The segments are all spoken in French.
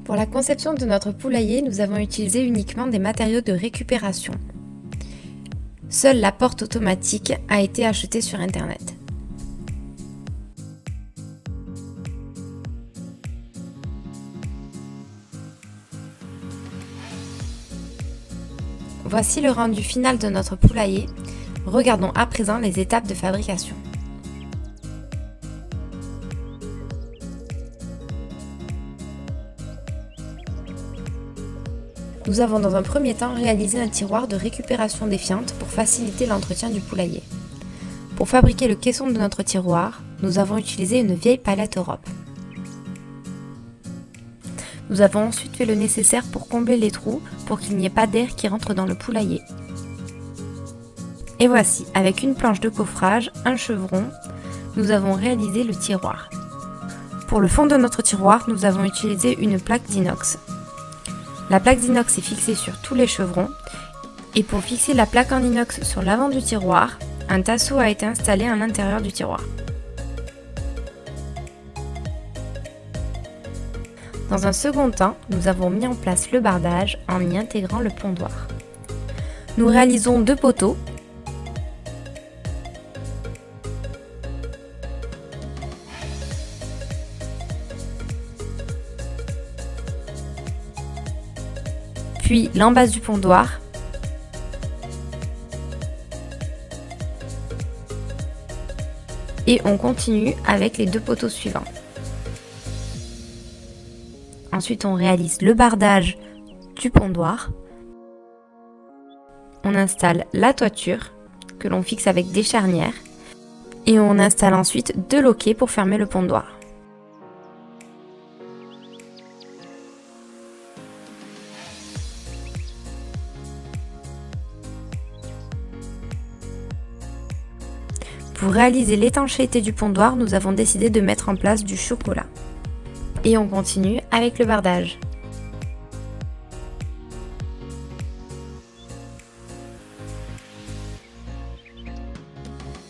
Pour la conception de notre poulailler, nous avons utilisé uniquement des matériaux de récupération. Seule la porte automatique a été achetée sur internet. Voici le rendu final de notre poulailler. Regardons à présent les étapes de fabrication. Nous avons dans un premier temps réalisé un tiroir de récupération des fientes pour faciliter l'entretien du poulailler. Pour fabriquer le caisson de notre tiroir, nous avons utilisé une vieille palette Europe. Nous avons ensuite fait le nécessaire pour combler les trous pour qu'il n'y ait pas d'air qui rentre dans le poulailler. Et voici, avec une planche de coffrage, un chevron, nous avons réalisé le tiroir. Pour le fond de notre tiroir, nous avons utilisé une plaque d'inox. La plaque d'inox est fixée sur tous les chevrons et pour fixer la plaque en inox sur l'avant du tiroir, un tasseau a été installé à l'intérieur du tiroir. Dans un second temps, nous avons mis en place le bardage en y intégrant le pondoir. Nous réalisons 2 poteaux. Puis l'embase du pondoir. Et on continue avec les 2 poteaux suivants. Ensuite, on réalise le bardage du pondoir. On installe la toiture que l'on fixe avec des charnières. Et on installe ensuite 2 loquets pour fermer le pondoir. Pour réaliser l'étanchéité du pondoir, nous avons décidé de mettre en place du chocolat. Et on continue avec le bardage.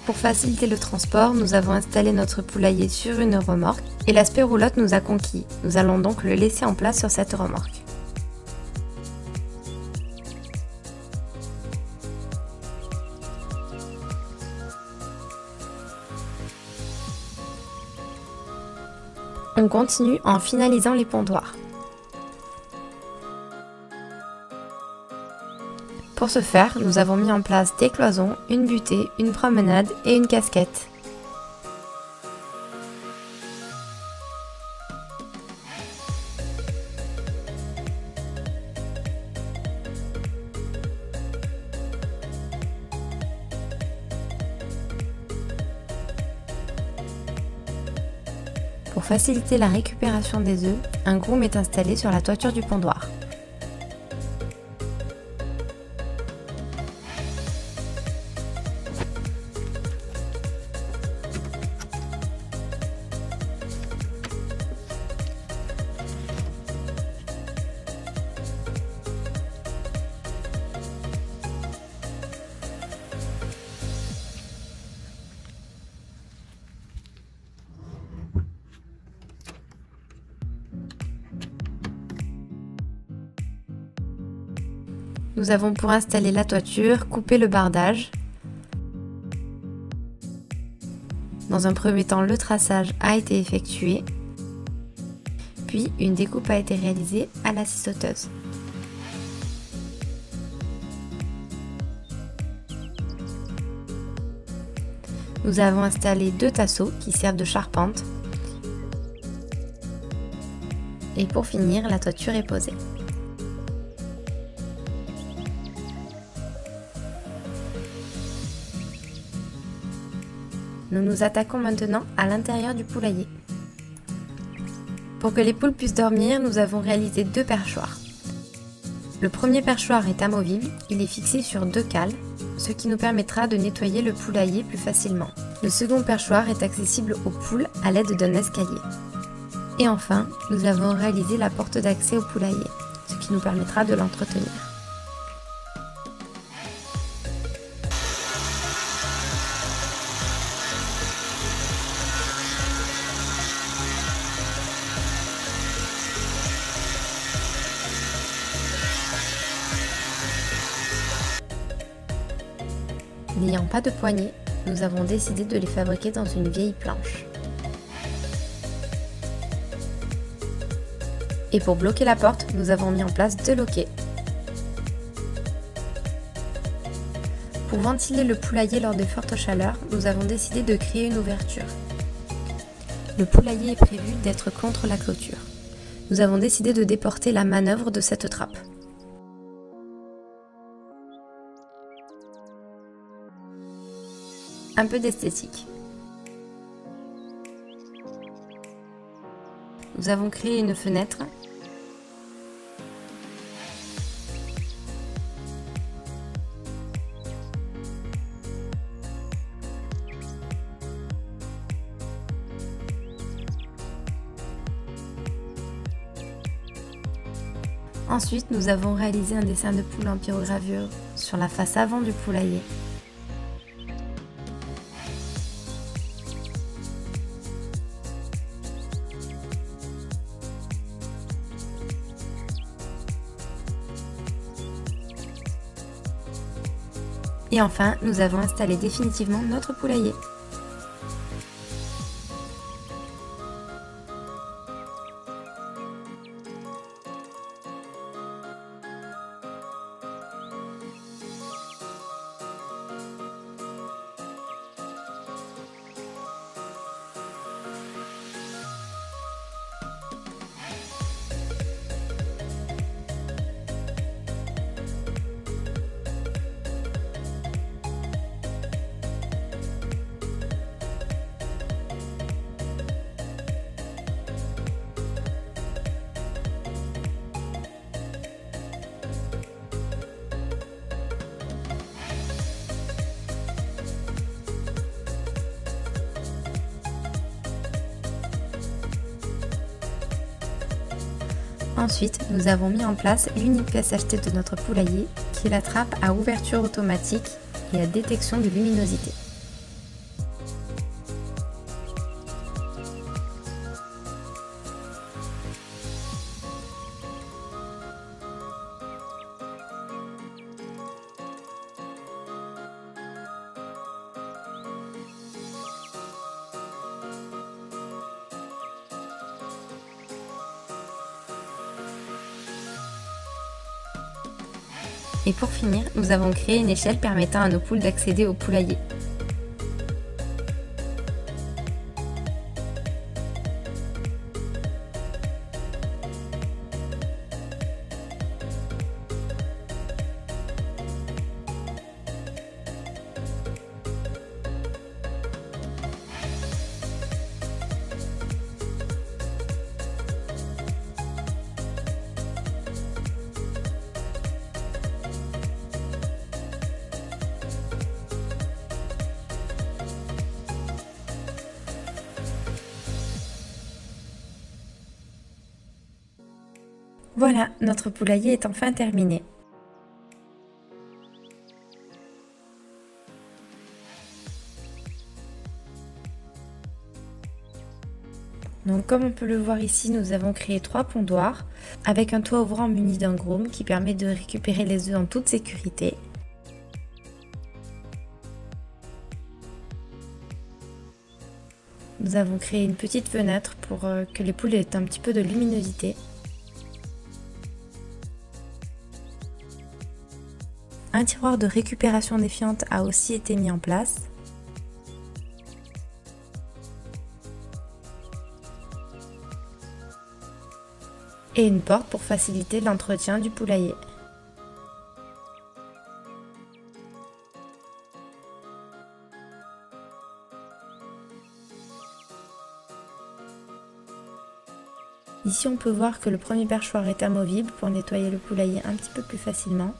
Pour faciliter le transport, nous avons installé notre poulailler sur une remorque et l'aspect roulotte nous a conquis. Nous allons donc le laisser en place sur cette remorque. On continue en finalisant les pondoirs. Pour ce faire, nous avons mis en place des cloisons, une butée, une promenade et une casquette. Pour faciliter la récupération des œufs, un groom est installé sur la toiture du pondoir. Nous avons pour installer la toiture, coupé le bardage. Dans un premier temps, le traçage a été effectué, puis une découpe a été réalisée à la scie sauteuse. Nous avons installé 2 tasseaux qui servent de charpente. Et pour finir, la toiture est posée. Nous nous attaquons maintenant à l'intérieur du poulailler. Pour que les poules puissent dormir, nous avons réalisé 2 perchoirs. Le premier perchoir est amovible, il est fixé sur 2 cales, ce qui nous permettra de nettoyer le poulailler plus facilement. Le second perchoir est accessible aux poules à l'aide d'un escalier. Et enfin, nous avons réalisé la porte d'accès au poulailler, ce qui nous permettra de l'entretenir. N'ayant pas de poignées, nous avons décidé de les fabriquer dans une vieille planche. Et pour bloquer la porte, nous avons mis en place 2 loquets. Pour ventiler le poulailler lors de fortes chaleurs, nous avons décidé de créer une ouverture. Le poulailler est prévu d'être contre la clôture. Nous avons décidé de déporter la manœuvre de cette trappe. Un peu d'esthétique. Nous avons créé une fenêtre. Ensuite, nous avons réalisé un dessin de poule en pyrogravure sur la face avant du poulailler. Et enfin, nous avons installé définitivement notre poulailler. Ensuite, nous avons mis en place l'unique pièce achetée de notre poulailler, qui est la trappe à ouverture automatique et à détection de luminosité. Et pour finir, nous avons créé une échelle permettant à nos poules d'accéder au poulailler. Voilà, notre poulailler est enfin terminé. Donc comme on peut le voir ici, nous avons créé 3 pondoirs avec un toit ouvrant muni d'un groom qui permet de récupérer les œufs en toute sécurité. Nous avons créé une petite fenêtre pour que les poules aient un petit peu de luminosité. Un tiroir de récupération des fientes a aussi été mis en place. Et une porte pour faciliter l'entretien du poulailler. Ici on peut voir que le premier perchoir est amovible pour nettoyer le poulailler un petit peu plus facilement.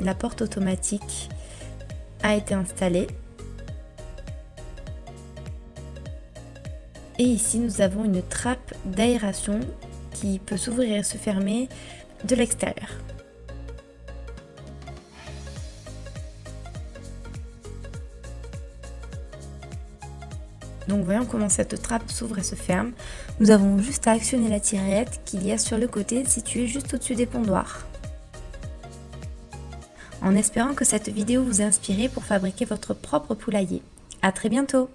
La porte automatique a été installée. Et ici nous avons une trappe d'aération qui peut s'ouvrir et se fermer de l'extérieur. Donc voyons comment cette trappe s'ouvre et se ferme. Nous avons juste à actionner la tirette qu'il y a sur le côté située juste au-dessus des pondoirs. En espérant que cette vidéo vous a inspiré pour fabriquer votre propre poulailler. À très bientôt!